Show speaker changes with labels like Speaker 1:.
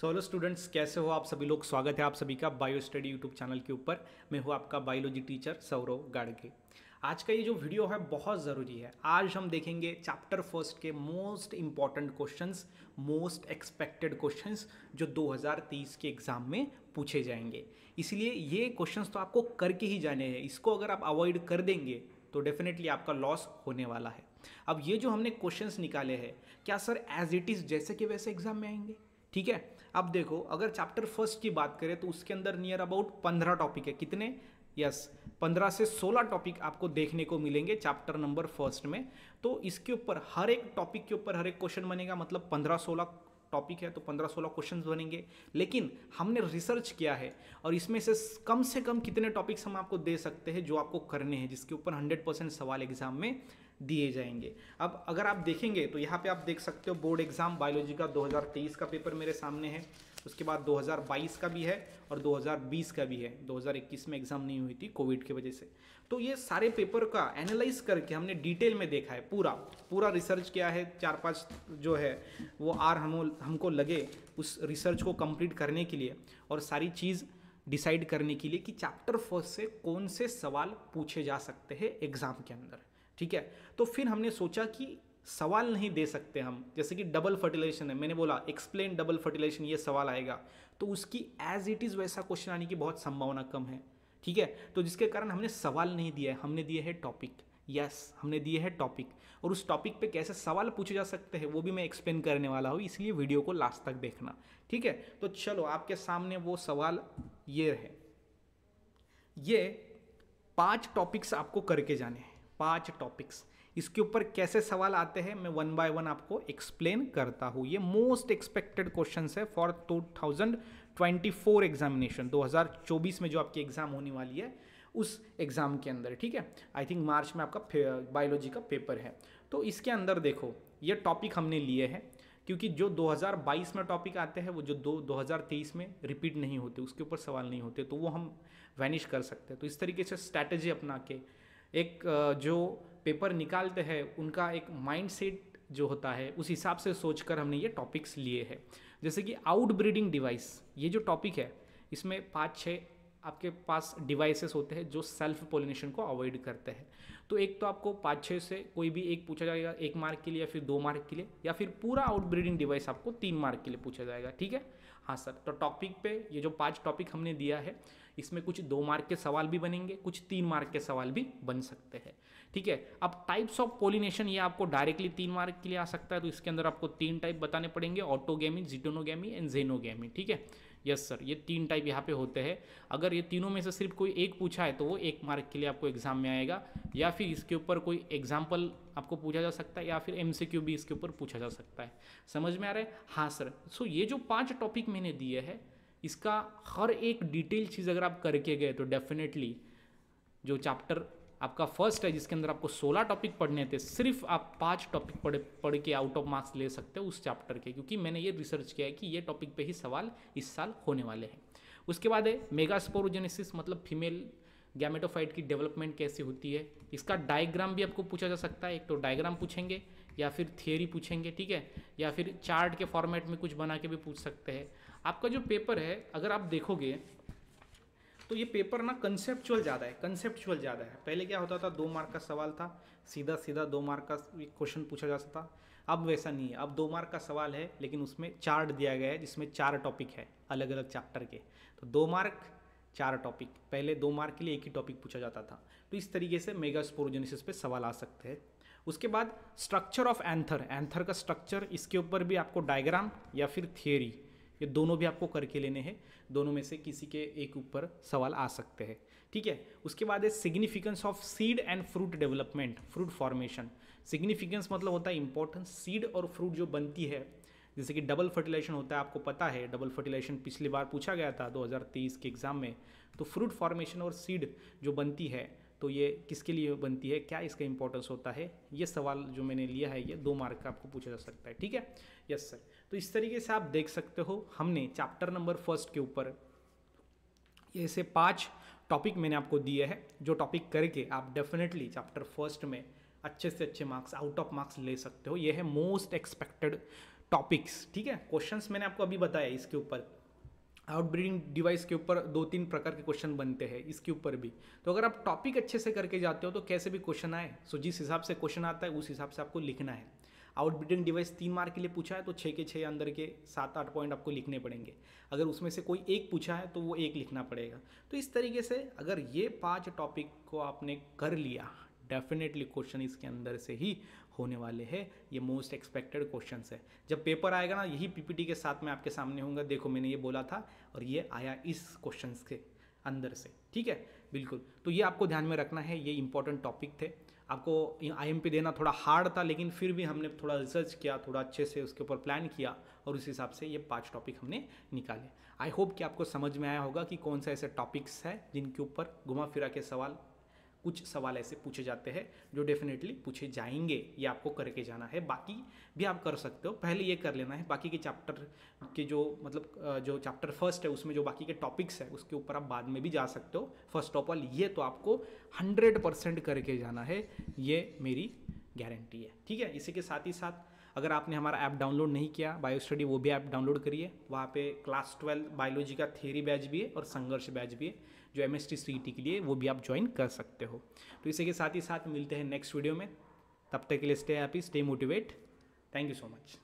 Speaker 1: So hello students, कैसे हो आप सभी लोग। स्वागत है आप सभी का बायो स्टडी यूट्यूब चैनल के ऊपर। मैं हूं आपका बायोलॉजी टीचर सौरव गाड़गे। आज का ये जो वीडियो है बहुत ज़रूरी है। आज हम देखेंगे चैप्टर फर्स्ट के most important questions, most expected questions जो 2023 के एग्जाम में पूछे जाएंगे। इसलिए ये क्वेश्चंस तो आपको करके ही जाने हैं। इसको अगर आप अवॉइड कर देंगे तो डेफिनेटली आपका लॉस होने वाला है। अब ये जो हमने क्वेश्चंस निकाले हैं, क्या सर एज इट इज़ जैसे कि वैसे एग्जाम में आएंगे? ठीक है, अब देखो, अगर चैप्टर फर्स्ट की बात करें तो उसके अंदर नियर अबाउट 15 टॉपिक है। कितने? यस, 15 से 16 टॉपिक आपको देखने को मिलेंगे चैप्टर नंबर फर्स्ट में। तो इसके ऊपर हर एक टॉपिक के ऊपर हर एक क्वेश्चन बनेगा, मतलब 15-16 टॉपिक है तो 15-16 क्वेश्चन बनेंगे। लेकिन हमने रिसर्च किया है और इसमें से कम कितने टॉपिक्स हम आपको दे सकते हैं जो आपको करने हैं, जिसके ऊपर 100% सवाल एग्जाम में दिए जाएंगे। अब अगर आप देखेंगे तो यहाँ पे आप देख सकते हो बोर्ड एग्जाम बायोलॉजी का 2023 का पेपर मेरे सामने है। उसके बाद 2022 का भी है और 2020 का भी है। 2021 में एग्जाम नहीं हुई थी कोविड की वजह से। तो ये सारे पेपर का एनालाइज करके हमने डिटेल में देखा है, पूरा रिसर्च किया है। 4-5 जो है वो हमको लगे उस रिसर्च को कंप्लीट करने के लिए और सारी चीज़ डिसाइड करने के लिए कि चैप्टर फर्स्ट से कौन से सवाल पूछे जा सकते हैं एग्जाम के अंदर। ठीक है, तो फिर हमने सोचा कि सवाल नहीं दे सकते हम, जैसे कि डबल फर्टिलाइजेशन है, मैंने बोला एक्सप्लेन डबल फर्टिलाइजेशन, ये सवाल आएगा तो उसकी एज इट इज़ वैसा क्वेश्चन आने की बहुत संभावना कम है। ठीक है, तो जिसके कारण हमने सवाल नहीं दिया है, हमने दिए है टॉपिक। यस, हमने दिए है टॉपिक और उस टॉपिक पे कैसे सवाल पूछे जा सकते हैं वो भी मैं एक्सप्लेन करने वाला हूँ, इसलिए वीडियो को लास्ट तक देखना। ठीक है, तो चलो आपके सामने वो सवाल ये है। ये 5 टॉपिक्स आपको करके जाने हैं, 5 टॉपिक्स। इसके ऊपर कैसे सवाल आते हैं मैं 1 बाय 1 आपको एक्सप्लेन करता हूँ। ये मोस्ट एक्सपेक्टेड क्वेश्चंस है फॉर 2024 एग्जामिनेशन, 2024 में जो आपकी एग्जाम होने वाली है उस एग्जाम के अंदर। ठीक है, आई थिंक मार्च में आपका बायोलॉजी का पेपर है। तो इसके अंदर देखो, ये टॉपिक हमने लिए हैं क्योंकि जो 2022 में टॉपिक आते हैं वो जो 2023 में रिपीट नहीं होते, उसके ऊपर सवाल नहीं होते, तो वो हम वैनिश कर सकते हैं। तो इस तरीके से स्ट्रैटेजी अपना के एक जो पेपर निकालते हैं उनका एक माइंडसेट जो होता है उस हिसाब से सोचकर हमने ये टॉपिक्स लिए हैं। जैसे कि आउट ब्रीडिंग डिवाइस, ये जो टॉपिक है इसमें 5-6 आपके पास डिवाइसेस होते हैं जो सेल्फ पोलिनेशन को अवॉइड करते हैं। तो एक तो आपको 5-6 से कोई भी एक पूछा जाएगा 1 मार्क के लिए या फिर 2 मार्क के लिए, या फिर पूरा आउट ब्रीडिंग डिवाइस आपको 3 मार्क के लिए पूछा जाएगा। ठीक है, हाँ सर, तो टॉपिक पे ये जो 5 टॉपिक हमने दिया है इसमें कुछ 2 मार्क के सवाल भी बनेंगे, कुछ 3 मार्क के सवाल भी बन सकते हैं। ठीक है, अब टाइप्स ऑफ पोलिनेशन ये आपको डायरेक्टली 3 मार्क के लिए आ सकता है, तो इसके अंदर आपको 3 टाइप बताने पड़ेंगे, ऑटोगेमी, जिटोनोगेमी एंड जेनोगेमी। ठीक है, यस सर, ये 3 टाइप यहाँ पे होते हैं। अगर ये तीनों में से सिर्फ कोई एक पूछा है तो वो 1 मार्क के लिए आपको एग्जाम में आएगा, या फिर इसके ऊपर कोई एग्जाम्पल आपको पूछा जा सकता है, या फिर MCQ भी इसके ऊपर पूछा जा सकता है। समझ में आ रहा है? हाँ सर। सो ये जो 5 टॉपिक मैंने दिए हैं इसका हर एक डिटेल चीज़ अगर आप करके गए तो डेफिनेटली जो चैप्टर आपका फर्स्ट है जिसके अंदर आपको 16 टॉपिक पढ़ने थे, सिर्फ आप 5 टॉपिक पढ़ के आउट ऑफ मार्क्स ले सकते हो उस चैप्टर के, क्योंकि मैंने ये रिसर्च किया है कि ये टॉपिक पे ही सवाल इस साल होने वाले हैं। उसके बाद है मेगास्पोरोजेनेसिस, मतलब फीमेल गैमेटोफाइट की डेवलपमेंट कैसे होती है। इसका डायग्राम भी आपको पूछा जा सकता है, एक तो डायग्राम पूछेंगे या फिर थियरी पूछेंगे। ठीक है, या फिर चार्ट के फॉर्मेट में कुछ बना के भी पूछ सकते हैं। आपका जो पेपर है अगर आप देखोगे तो ये पेपर ना कंसेप्चुअल ज़्यादा है, पहले क्या होता था 2 मार्क का सवाल था, सीधा 2 मार्क का क्वेश्चन पूछा जा सकता था। अब वैसा नहीं है, अब 2 मार्क का सवाल है लेकिन उसमें चार्ट दिया गया है जिसमें 4 टॉपिक है अलग अलग चैप्टर के। तो 2 मार्क 4 टॉपिक, पहले 2 मार्क के लिए एक ही टॉपिक पूछा जाता था। तो इस तरीके से मेगास्पोरोजेनेसिस पे सवाल आ सकते हैं। उसके बाद स्ट्रक्चर ऑफ एंथर का स्ट्रक्चर, इसके ऊपर भी आपको डायग्राम या फिर थियरी, ये दोनों भी आपको करके लेने हैं। दोनों में से किसी के एक ऊपर सवाल आ सकते हैं। ठीक है, उसके बाद है significance of seed and fruit development, fruit formation. Significance मतलब होता है इंपॉर्टेंस, सीड और फ्रूट जो बनती है, जैसे कि डबल फर्टिलाइजेशन होता है, आपको पता है डबल फर्टिलाइजेशन पिछली बार पूछा गया था 2023 के एग्जाम में। तो फ्रूट फॉर्मेशन और सीड जो बनती है तो ये किसके लिए बनती है, क्या इसका इंपॉर्टेंस होता है, ये सवाल जो मैंने लिया है ये 2 मार्क का आपको पूछा जा सकता है। ठीक है, यस सर। तो इस तरीके से आप देख सकते हो हमने चैप्टर नंबर फर्स्ट के ऊपर ये ऐसे 5 टॉपिक मैंने आपको दिए हैं, जो टॉपिक करके आप डेफिनेटली चैप्टर फर्स्ट में अच्छे से अच्छे मार्क्स, आउट ऑफ मार्क्स ले सकते हो। ये है मोस्ट एक्सपेक्टेड टॉपिक्स, ठीक है। क्वेश्चंस मैंने आपको अभी बताया इसके ऊपर, आउटब्रीडिंग डिवाइस के ऊपर 2-3 प्रकार के क्वेश्चन बनते हैं, इसके ऊपर भी। तो अगर आप टॉपिक अच्छे से करके जाते हो तो कैसे भी क्वेश्चन आए, सो जिस हिसाब से क्वेश्चन आता है उस हिसाब से आपको लिखना है। आउटब्रीडिंग डिवाइस 3 मार्क के लिए पूछा है तो 6 के 6 अंदर के 7-8 पॉइंट आपको लिखने पड़ेंगे। अगर उसमें से कोई एक पूछा है तो वो एक लिखना पड़ेगा। तो इस तरीके से अगर ये 5 टॉपिक को आपने कर लिया, डेफिनेटली क्वेश्चन इसके अंदर से ही होने वाले हैं। ये मोस्ट एक्सपेक्टेड क्वेश्चंस है। जब पेपर आएगा ना, यही पीपीटी के साथ मैं आपके सामने होऊंगा, देखो मैंने ये बोला था और ये आया इस क्वेश्चंस के अंदर से, ठीक है। बिल्कुल, तो ये आपको ध्यान में रखना है, ये इंपॉर्टेंट टॉपिक थे। आपको आईएमपी देना थोड़ा हार्ड था, लेकिन फिर भी हमने थोड़ा रिसर्च किया, थोड़ा अच्छे से उसके ऊपर प्लान किया और उस हिसाब से ये 5 टॉपिक हमने निकाले। आई होप कि आपको समझ में आया होगा कि कौन सा ऐसे टॉपिक्स है जिनके ऊपर घुमा फिरा के सवाल, कुछ सवाल ऐसे पूछे जाते हैं जो डेफिनेटली पूछे जाएंगे, ये आपको करके जाना है। बाकी भी आप कर सकते हो, पहले ये कर लेना है। बाकी के चैप्टर के जो मतलब जो चैप्टर फर्स्ट है उसमें जो बाकी के टॉपिक्स है उसके ऊपर आप बाद में भी जा सकते हो। फर्स्ट ऑफ ऑल ये तो आपको 100% करके जाना है, ये मेरी गारंटी है, ठीक है। इसी के साथ ही साथ अगर आपने हमारा ऐप डाउनलोड नहीं किया बायो स्टडी, वो भी ऐप डाउनलोड करिए। वहाँ पे क्लास 12 बायोलॉजी का थियरी बैच भी है और संघर्ष बैच भी है, जो MST CET के लिए, वो भी आप ज्वाइन कर सकते हो। तो इसी के साथ ही साथ मिलते हैं नेक्स्ट वीडियो में। तब तक के लिए stay happy, stay motivate. Thank you so much.